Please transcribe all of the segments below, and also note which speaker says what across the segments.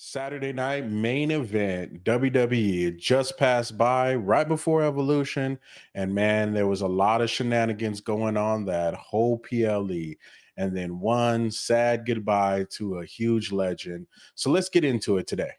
Speaker 1: Saturday night main event, WWE just passed by right before Evolution. And man, there was a lot of shenanigans going on that whole PLE. And then one sad goodbye to a huge legend. So let's get into it today.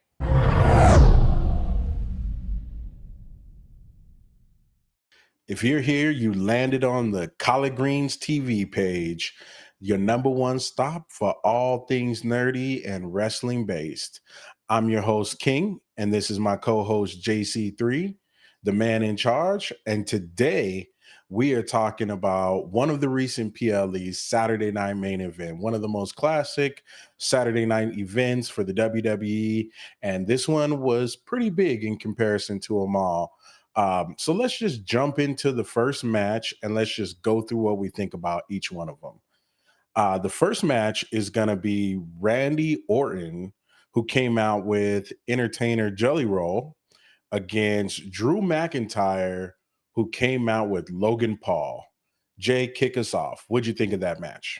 Speaker 1: If you're here, you landed on the Collard Greens TV page, your number one stop for all things nerdy and wrestling based. I'm your host, King, and this is my co host, JC3, the man in charge. And today we are talking about one of the recent PLE's Saturday night main event, one of the most classic Saturday night events for the WWE. And this one was pretty big in comparison to them all. So let's just jump into the first match and let's just go through what we think about each one of them. The first match is going to be Randy Orton, who came out with entertainer Jelly Roll, against Drew McIntyre, who came out with Logan Paul. Jay, kick us off. What'd you think of that match?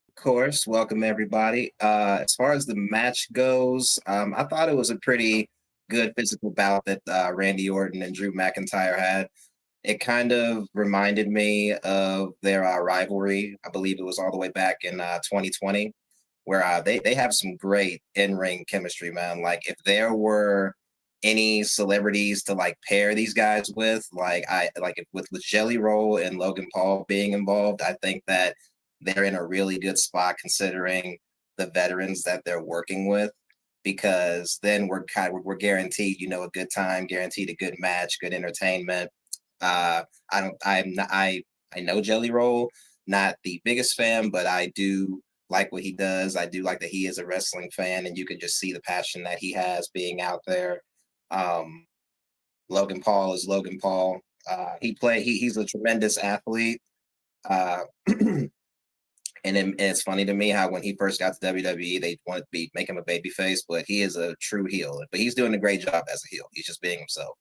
Speaker 2: Of course, welcome everybody. As far as the match goes, I thought it was a pretty good physical bout that Randy Orton and Drew McIntyre had. It kind of reminded me of their rivalry. I believe it was all the way back in 2020, where they have some great in-ring chemistry, man. Like if there were any celebrities to like pair these guys with, with Jelly Roll and Logan Paul being involved, I think that they're in a really good spot considering the veterans that they're working with, because then we're guaranteed, a good time, guaranteed a good match, good entertainment. I don't I'm not, I know Jelly Roll, not the biggest fan, but I do like what he does. I do like that he is a wrestling fan, and you can just see the passion that he has being out there. Um, Logan Paul is Logan Paul. He's a tremendous athlete. Uh, and it's funny to me how when he first got to WWE, they wanted to make him a baby face, but he is a true heel. But he's doing a great job as a heel. He's just being himself.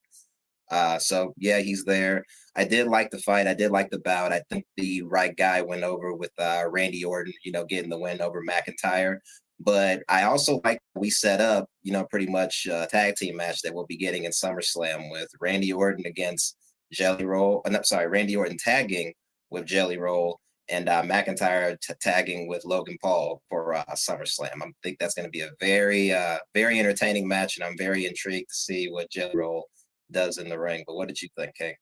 Speaker 2: So yeah, he's there. I did like the fight. I did like the bout. I think the right guy went over with Randy Orton, getting the win over McIntyre. But I also like we set up, pretty much a tag team match that we'll be getting in SummerSlam with Randy Orton against Jelly Roll. I'm sorry, Randy Orton tagging with Jelly Roll and McIntyre tagging with Logan Paul for SummerSlam. I think that's going to be a very entertaining match, and I'm very intrigued to see what Jelly Roll does in the ring. But what did you think, Kay?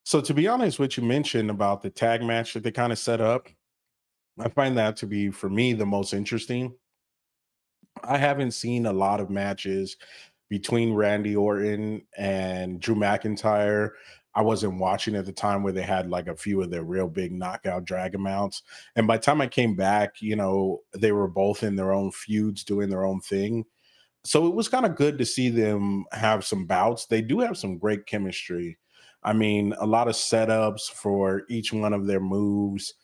Speaker 1: So, to be honest, what you mentioned about the tag match that they kind of set up, I find that to be, for me, the most interesting. I haven't seen a lot of matches between Randy Orton and Drew McIntyre. I wasn't watching at the time where they had like a few of their real big knockout drag amounts. And by the time I came back, they were both in their own feuds doing their own thing. So it was kind of good to see them have some bouts. They do have some great chemistry. I mean, a lot of setups for each one of their moves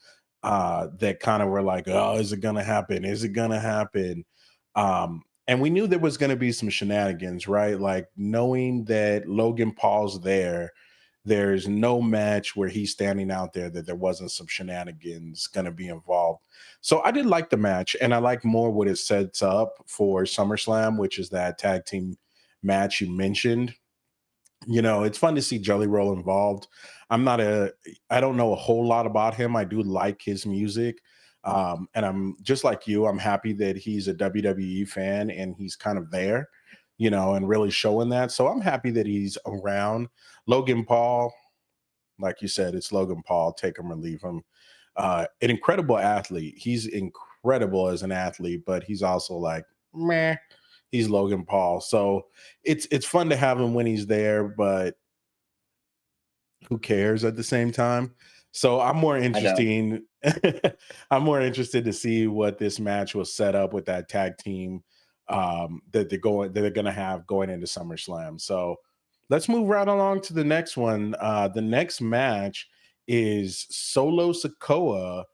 Speaker 1: that kind of were like, oh, is it going to happen? Is it going to happen? And we knew there was going to be some shenanigans, right? Like knowing that Logan Paul's there, there's no match where he's standing out there that there wasn't some shenanigans going to be involved. So I did like the match, and I like more what it sets up for SummerSlam, which is that tag team match you mentioned. It's fun to see Jelly Roll involved. I don't know a whole lot about him. I do like his music. And I'm just like you, I'm happy that he's a WWE fan and he's kind of there, and really showing that. So I'm happy that he's around. Logan Paul, like you said, it's Logan Paul, take him or leave him. An incredible athlete. He's incredible as an athlete, but he's also like, meh, he's Logan Paul. So it's fun to have him when he's there, but who cares at the same time? So I'm more
Speaker 2: I know.
Speaker 1: interesting. I'm more interested to see what this match will set up with that tag team that they're gonna have going into SummerSlam. So let's move right along to the next one. The next match is Solo Sokoa,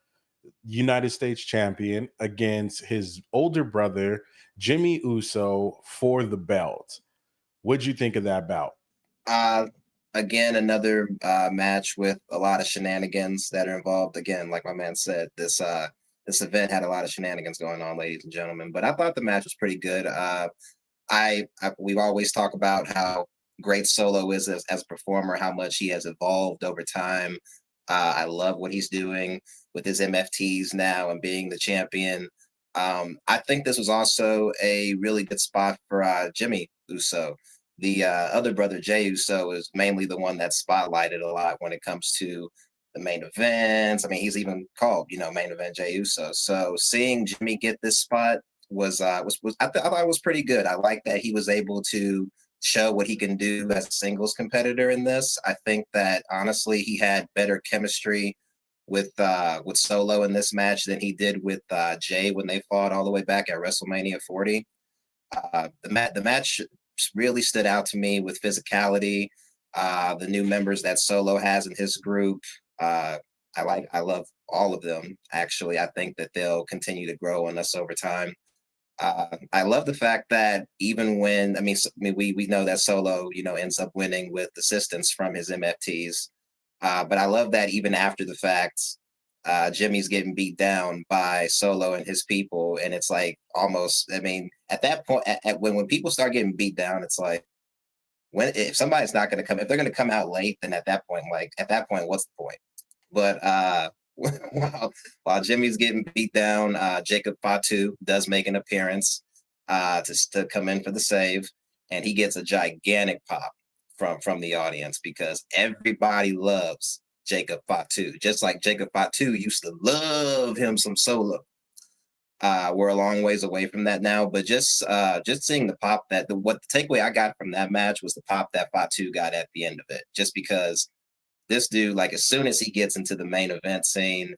Speaker 1: United States champion, against his older brother Jimmy Uso for the belt. What'd you think of that bout?
Speaker 2: Uh, Again, another match with a lot of shenanigans that are involved. Again, like my man said, this event had a lot of shenanigans going on, ladies and gentlemen. But I thought the match was pretty good. We've always talked about how great Solo is as a performer, how much he has evolved over time. I love what he's doing with his MFTs now and being the champion. I think this was also a really good spot for Jimmy Uso. The other brother, Jay Uso, is mainly the one that's spotlighted a lot when it comes to the main events. I mean, he's even called, main event Jay Uso. So seeing Jimmy get this spot I thought it was pretty good. I like that he was able to show what he can do as a singles competitor in this. I think that honestly he had better chemistry with Solo in this match than he did with Jay when they fought all the way back at WrestleMania 40. The match really stood out to me with physicality, the new members that Solo has in his group. I love all of them. Actually, I think that they'll continue to grow on us over time. I love the fact that even when we know that Solo ends up winning with assistance from his MFTs, but I love that even after the fact, Jimmy's getting beat down by Solo and his people, and it's like almost. I mean, at that point, when people start getting beat down, it's like if somebody's not going to come, if they're going to come out late, then at that point, what's the point? But while Jimmy's getting beat down, Jacob Fatu does make an appearance to come in for the save, and he gets a gigantic pop from the audience because everybody loves Jacob Fatu, just like Jacob Fatu used to love him some Solo. We're a long ways away from that now, but just seeing the pop what the takeaway I got from that match was the pop that Fatu got at the end of it, just because this dude, like as soon as he gets into the main event scene,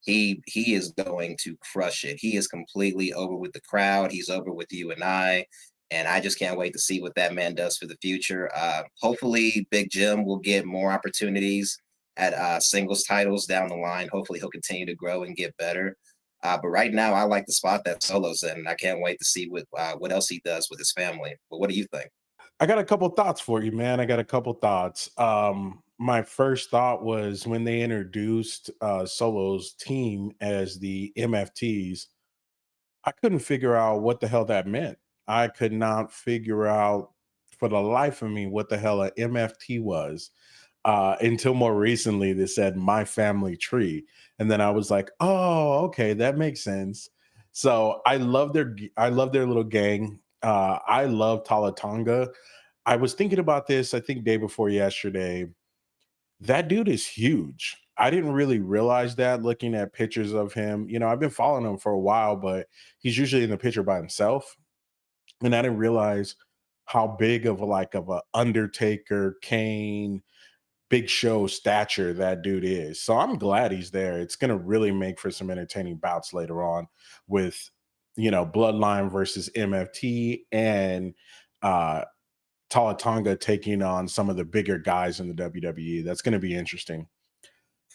Speaker 2: he is going to crush it. He is completely over with the crowd. He's over with you and I just can't wait to see what that man does for the future. Hopefully, Big Jim will get more opportunities at singles titles down the line. Hopefully, he'll continue to grow and get better. But right now, I like the spot that Solo's in, and I can't wait to see what else he does with his family. But what do you think?
Speaker 1: I got a couple thoughts for you, man. I got a couple thoughts. My first thought was when they introduced Solo's team as the MFTs, I couldn't figure out what the hell that meant. I could not figure out for the life of me what the hell a MFT was until more recently they said my family tree. And then I was like, oh, okay, that makes sense. So I love their little gang. I love Talatonga. I was thinking about this, I think day before yesterday. That dude is huge. I didn't really realize that looking at pictures of him. I've been following him for a while, but he's usually in the picture by himself. And I didn't realize how big of a Undertaker, Kane, Big Show stature that dude is. So I'm glad he's there. It's gonna really make for some entertaining bouts later on with Bloodline versus MFT and uh Talatonga taking on some of the bigger guys in the WWE. That's going to be interesting.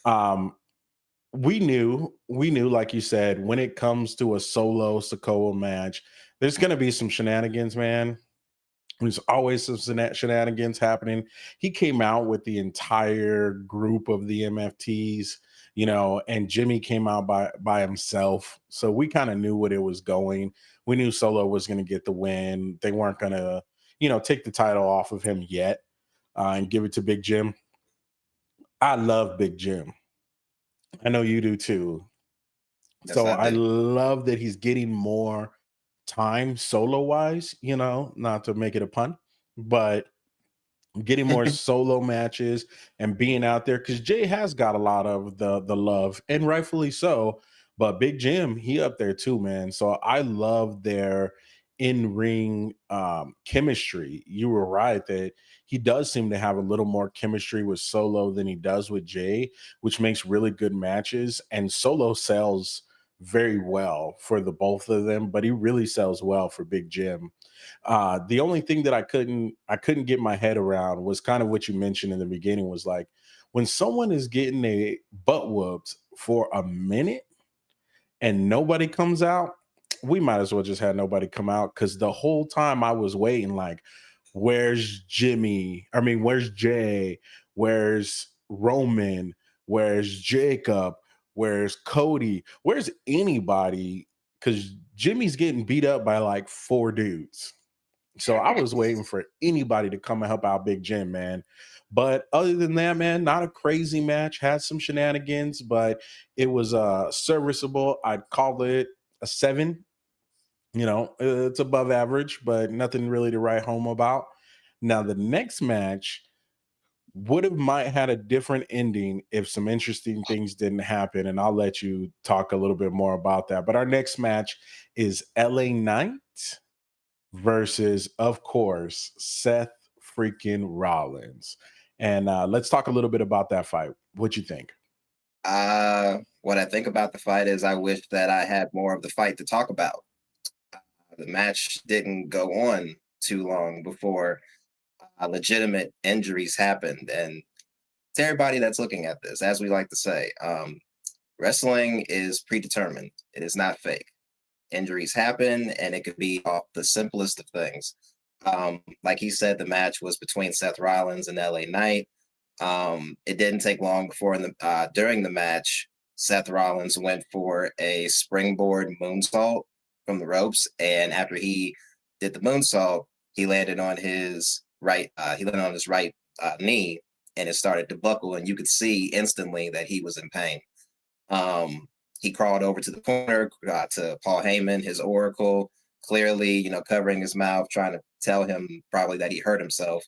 Speaker 1: Um, we knew, like you said, when it comes to a solo Sokoa match, there's going to be some shenanigans, man. There's always some shenanigans happening. He came out with the entire group of the MFTs, and Jimmy came out by himself. So we kind of knew what it was going. We knew Solo was going to get the win. They weren't going to, take the title off of him yet and give it to Big Jim. I love Big Jim. I know you do too.
Speaker 2: Yes,
Speaker 1: So
Speaker 2: I
Speaker 1: I
Speaker 2: do.
Speaker 1: love that he's getting more time solo wise, not to make it a pun, but getting more solo matches and being out there because Jay has got a lot of the love and rightfully so. But Big Jim, he up there too, man. So I love their in-ring chemistry. You were right that he does seem to have a little more chemistry with Solo than he does with Jay, which makes really good matches. And Solo sells very well for the both of them, but he really sells well for Big Jim. The only thing that I couldn't get my head around was kind of what you mentioned in the beginning was like when someone is getting a butt whooped for a minute and nobody comes out, we might as well just have nobody come out because the whole time I was waiting, like, where's Jimmy? I mean, where's Jay? Where's Roman? Where's Jacob? Where's Cody? Where's anybody? Because Jimmy's getting beat up by like 4 dudes. So I was waiting for anybody to come and help out Big Jim, man. But other than that, man, not a crazy match. Had some shenanigans, but it was serviceable. I'd call it a 7. It's above average, but nothing really to write home about. Now the next match would have might had a different ending if some interesting things didn't happen, and I'll let you talk a little bit more about that. But our next match is LA Knight versus, of course, Seth freaking Rollins. And let's talk a little bit about that fight. What you think?
Speaker 2: What I think about the fight is I wish that I had more of the fight to talk about. The match didn't go on too long before legitimate injuries happened. And to everybody that's looking at this, as we like to say, wrestling is predetermined. It is not fake. Injuries happen, and it could be off the simplest of things. Like he said, the match was between Seth Rollins and LA Knight. It didn't take long before during the match, Seth Rollins went for a springboard moonsault from the ropes, and after he did the moonsault, he landed on his right. He landed on his right knee, and it started to buckle, and you could see instantly that he was in pain. He crawled over to the corner to Paul Heyman, his oracle, clearly, covering his mouth, trying to tell him probably that he hurt himself.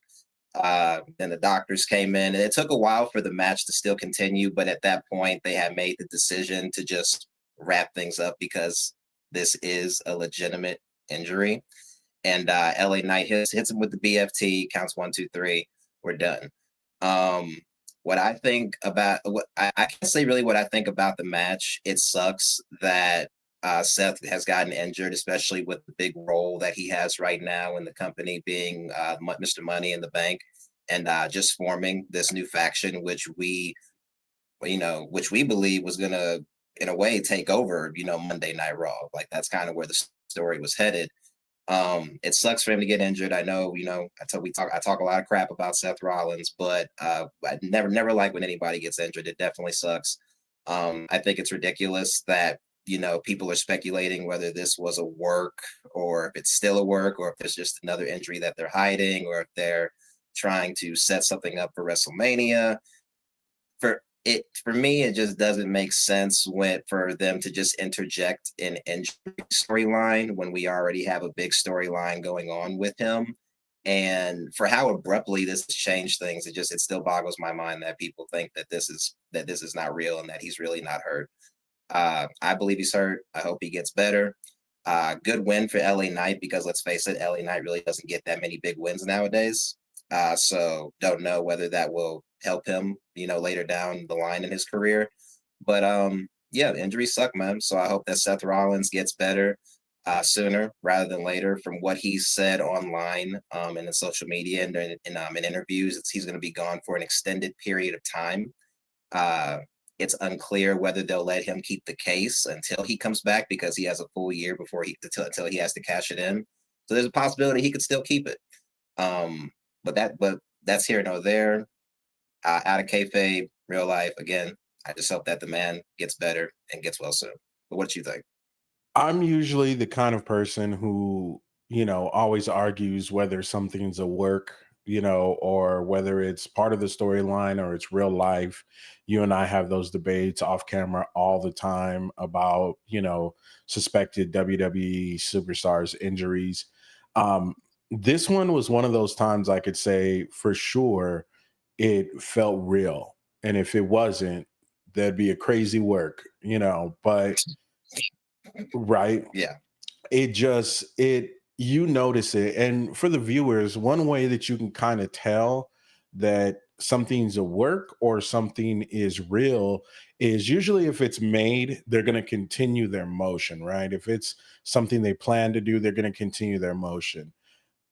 Speaker 2: Then the doctors came in, and it took a while for the match to still continue. But at that point, they had made the decision to just wrap things up because this is a legitimate injury. And LA Knight hits him with the BFT, counts 1, 2, 3. We're done. What I think about what I can't say really what I think about the match. It sucks that Seth has gotten injured, especially with the big role that he has right now in the company, being Mr. Money in the Bank, and just forming this new faction, which we believe was gonna, in a way, take over, Monday Night Raw. Like that's kind of where the story was headed. It sucks for him to get injured. I know, I talk a lot of crap about Seth Rollins, but I never like when anybody gets injured. It definitely sucks. I think it's ridiculous that, people are speculating whether this was a work or if it's still a work or if it's just another injury that they're hiding or if they're trying to set something up for WrestleMania. For me, it just doesn't make sense for them to just interject an injury storyline when we already have a big storyline going on with him. And for how abruptly this has changed things, it still boggles my mind that people think that this is not real and that he's really not hurt. I believe he's hurt. I hope he gets better. Good win for LA Knight, because let's face it, LA Knight really doesn't get that many big wins nowadays. So don't know whether that will help him, later down the line in his career. But yeah, injuries suck, man. So I hope that Seth Rollins gets better sooner rather than later. From what he's said online and in social media and in interviews, he's going to be gone for an extended period of time. It's unclear whether they'll let him keep the case until he comes back, because he has a full year until he has to cash it in. So there's a possibility he could still keep it. But that's here nor there. Out of kayfabe, real life. Again, I just hope that the man gets better and gets well soon. But what do you think?
Speaker 1: I'm usually the kind of person who, always argues whether something's a work, or whether it's part of the storyline or it's real life. You and I have those debates off camera all the time about, suspected WWE superstars' injuries. Um, this one was one of those times I could say for sure it felt real. And if it wasn't, that'd be a crazy work, but right.
Speaker 2: Yeah.
Speaker 1: You notice it. And for the viewers, one way that you can kind of tell that something's a work or something is real is usually if it's made, they're going to continue their motion, right? If it's something they plan to do, they're going to continue their motion.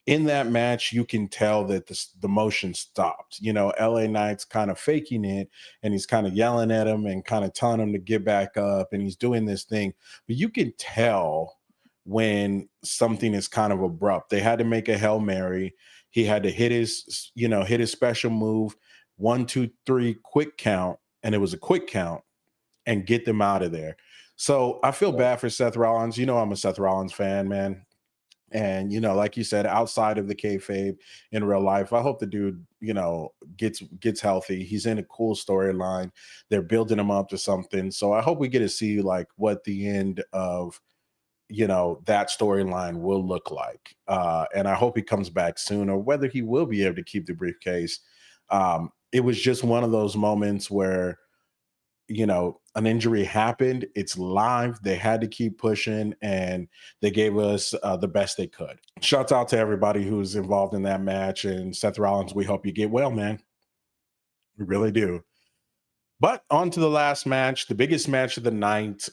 Speaker 1: In that match, you can tell that the motion stopped. LA Knight's kind of faking it, and he's kind of yelling at him and kind of telling him to get back up, and he's doing this thing. But you can tell when something is kind of abrupt. They had to make a Hail Mary. He had to hit his special move, 1, 2, 3, quick count, and it was a quick count. and get them out of there. So I feel
Speaker 2: Right.
Speaker 1: bad for Seth Rollins. You know, I'm a Seth Rollins fan, man. And like you said, outside of the kayfabe in real life, I hope the dude, gets healthy. He's in a cool storyline. They're building him up to something. So I hope we get to see like what the end of that storyline will look like. And I hope he comes back soon, or whether he will be able to keep the briefcase. It was just one of those moments where an injury happened. It's live. They had to keep pushing, and they gave us the best they could. Shouts out to everybody who's involved in that match. And Seth Rollins, we hope you get well, man. We really do. But on to the last match, the biggest match of the night.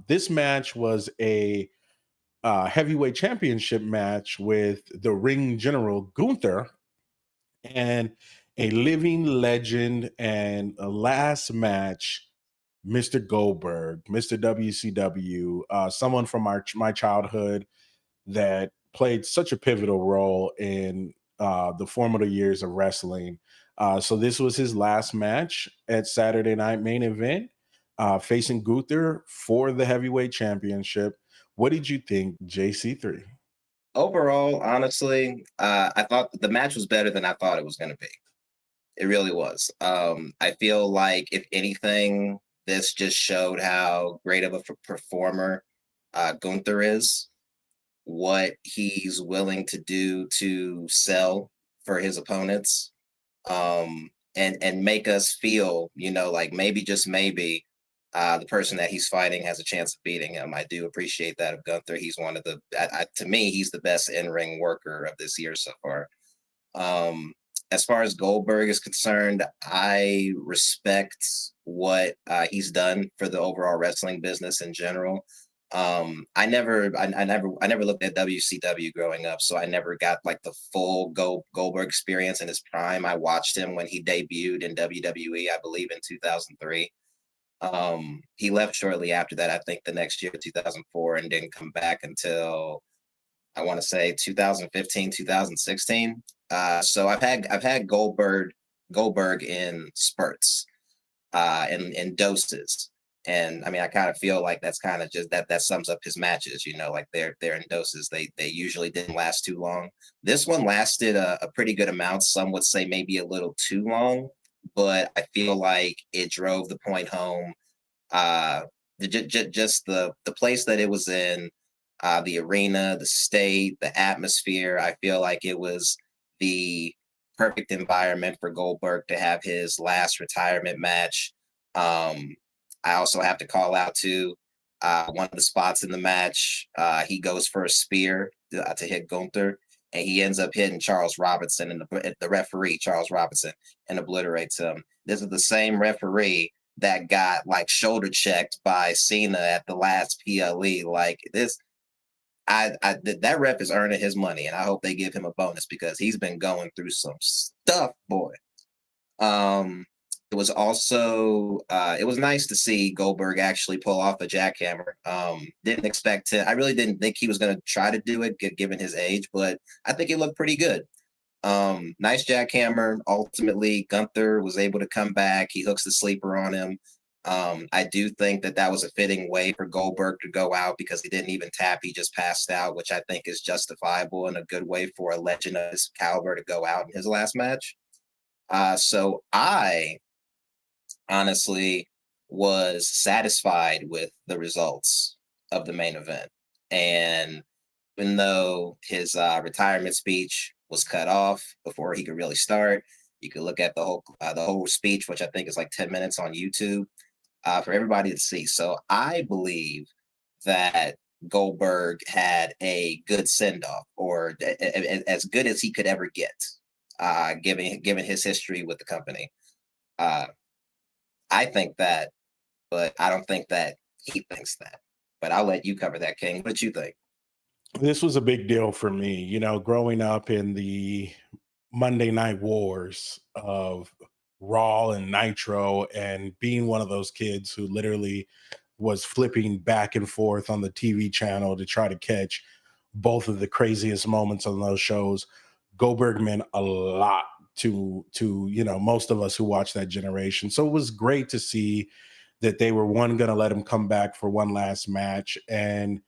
Speaker 1: This match was a heavyweight championship match with the ring general Gunther and a living legend, and a last match, Mr. Goldberg, Mr. WCW, someone from my childhood that played such a pivotal role in the formative years of wrestling. So this was his last match at Saturday Night Main Event, facing Gunther for the heavyweight championship. What did you think, JC3?
Speaker 2: Overall, honestly, I thought the match was better than I thought it was going to be. It really was. I feel like, if anything, this just showed how great of a performer Gunther is, what he's willing to do to sell for his opponents, and make us feel, like maybe, just maybe, the person that he's fighting has a chance of beating him. I do appreciate that of Gunther. He's one of the, to me, he's the best in ring worker of this year so far. As far as Goldberg is concerned, I respect what he's done for the overall wrestling business in general. I never looked at WCW growing up, so I never got like the full Goldberg experience in his prime. I watched him when he debuted in WWE, I believe in 2003. He left shortly after that, I think the next year, 2004, and didn't come back until, I want to say, 2015, 2016. So I've had Goldberg in spurts, in doses. And I mean, I kind of feel like that's kind of just that sums up his matches, like they're in doses. They usually didn't last too long. This one lasted a pretty good amount. Some would say maybe a little too long, but I feel like it drove the point home. Just the place that it was in, the arena, the state, the atmosphere. I feel like it was the perfect environment for Goldberg to have his last retirement match. I also have to call out to one of the spots in the match. He goes for a spear to hit Gunther, and he ends up hitting Charles Robinson, and the referee, Charles Robinson, and obliterates him. This is the same referee that got like shoulder checked by Cena at the last PLE. Like this, that ref is earning his money, and I hope they give him a bonus because he's been going through some stuff, boy. Um, it was also it was nice to see Goldberg actually pull off a jackhammer. Didn't expect to. I really didn't think he was going to try to do it, given his age, but I think he looked pretty good. Nice jackhammer. Ultimately, Gunther was able to come back. He hooks the sleeper on him. I do think that was a fitting way for Goldberg to go out because he didn't even tap. He just passed out, which I think is justifiable and a good way for a legend of his caliber to go out in his last match. So I honestly was satisfied with the results of the main event. And even though his retirement speech was cut off before he could really start, you could look at the whole speech, which I think is like 10 minutes on YouTube, for everybody to see. So I believe that Goldberg had a good send off, or as good as he could ever get, given his history with the company. Uh, I think that, but I don't think that he thinks that. But I'll let you cover that, King. What you think?
Speaker 1: This was a big deal for me, growing up in the Monday Night Wars of Raw and Nitro, and being one of those kids who literally was flipping back and forth on the TV channel to try to catch both of the craziest moments on those shows. Goldberg meant a lot to most of us who watched that generation. So it was great to see that they were going to let him come back for one last match. And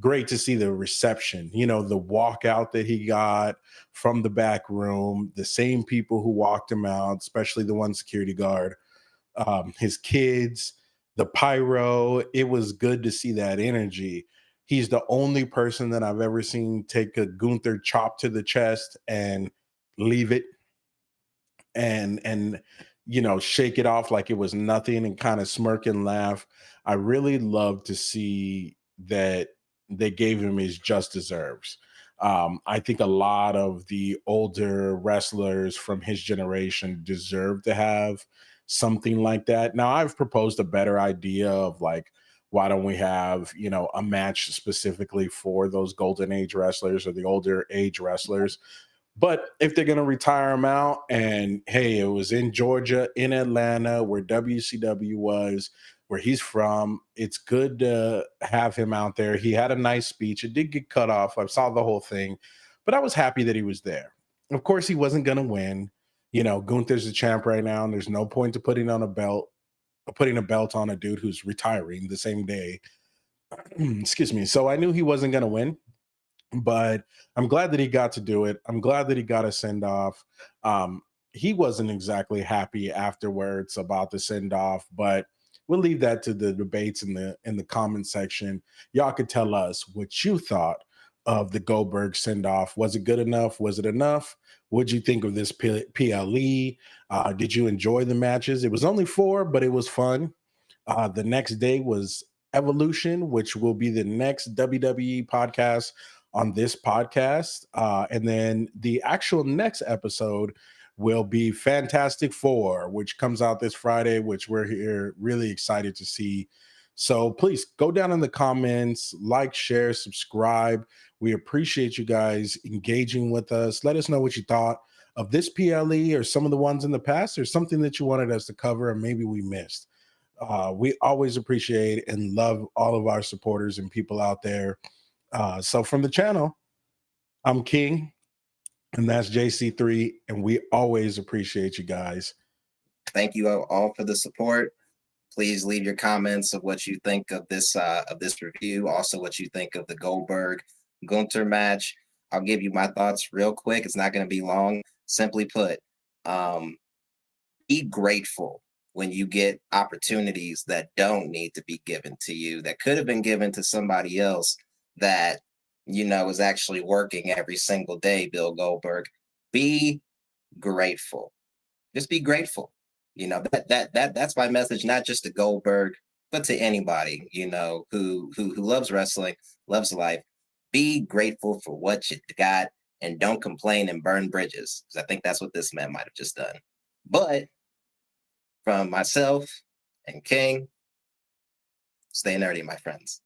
Speaker 1: great to see the reception, the walkout that he got from the back room, the same people who walked him out, especially the one security guard, his kids, the pyro. It was good to see that energy. He's the only person that I've ever seen take a Gunther chop to the chest and leave it and shake it off like it was nothing and kind of smirk and laugh. I really love to see that they gave him his just deserves. I think a lot of the older wrestlers from his generation deserve to have something like that. Now, I've proposed a better idea of like, why don't we have, a match specifically for those golden age wrestlers or the older age wrestlers? But if they're going to retire him out, and hey, it was in Georgia, in Atlanta, where WCW was, where he's from, it's good to have him out there. He had a nice speech. It did get cut off. I saw the whole thing, but I was happy that he was there. Of course, he wasn't going to win. Gunther's the champ right now, and there's no point to putting a belt on a dude who's retiring the same day. Excuse me. So I knew he wasn't going to win, but I'm glad that he got to do it. I'm glad that he got a send off. He wasn't exactly happy afterwards about the send off, but we'll leave that to the debates in the comment section. Y'all could tell us what you thought of the Goldberg send off. Was it good enough? Was it enough? What'd you think of this PLE? Did you enjoy the matches? It was only 4, but it was fun. The next day was Evolution, which will be the next WWE podcast on this podcast. And then the actual next episode will be Fantastic Four, which comes out this Friday, which we're here really excited to see. So please go down in the comments, like, share, subscribe. We appreciate you guys engaging with us. Let us know what you thought of this PLE or some of the ones in the past, or something that you wanted us to cover and maybe we missed. We always appreciate and love all of our supporters and people out there. So from the channel, I'm King, and that's JC3, and we always appreciate you guys.
Speaker 2: Thank you all for the support. Please leave your comments of what you think of this review. Also, what you think of the Goldberg Gunther match. I'll give you my thoughts real quick. It's not going to be long. Simply put, be grateful when you get opportunities that don't need to be given to you, that could have been given to somebody else that is actually working every single day. Bill Goldberg, be grateful. Just be grateful. That's my message, not just to Goldberg, but to anybody who loves wrestling, loves life. Be grateful for what you got, and don't complain and burn bridges, because I think that's what this man might have just done. But from myself and King, stay nerdy, my friends.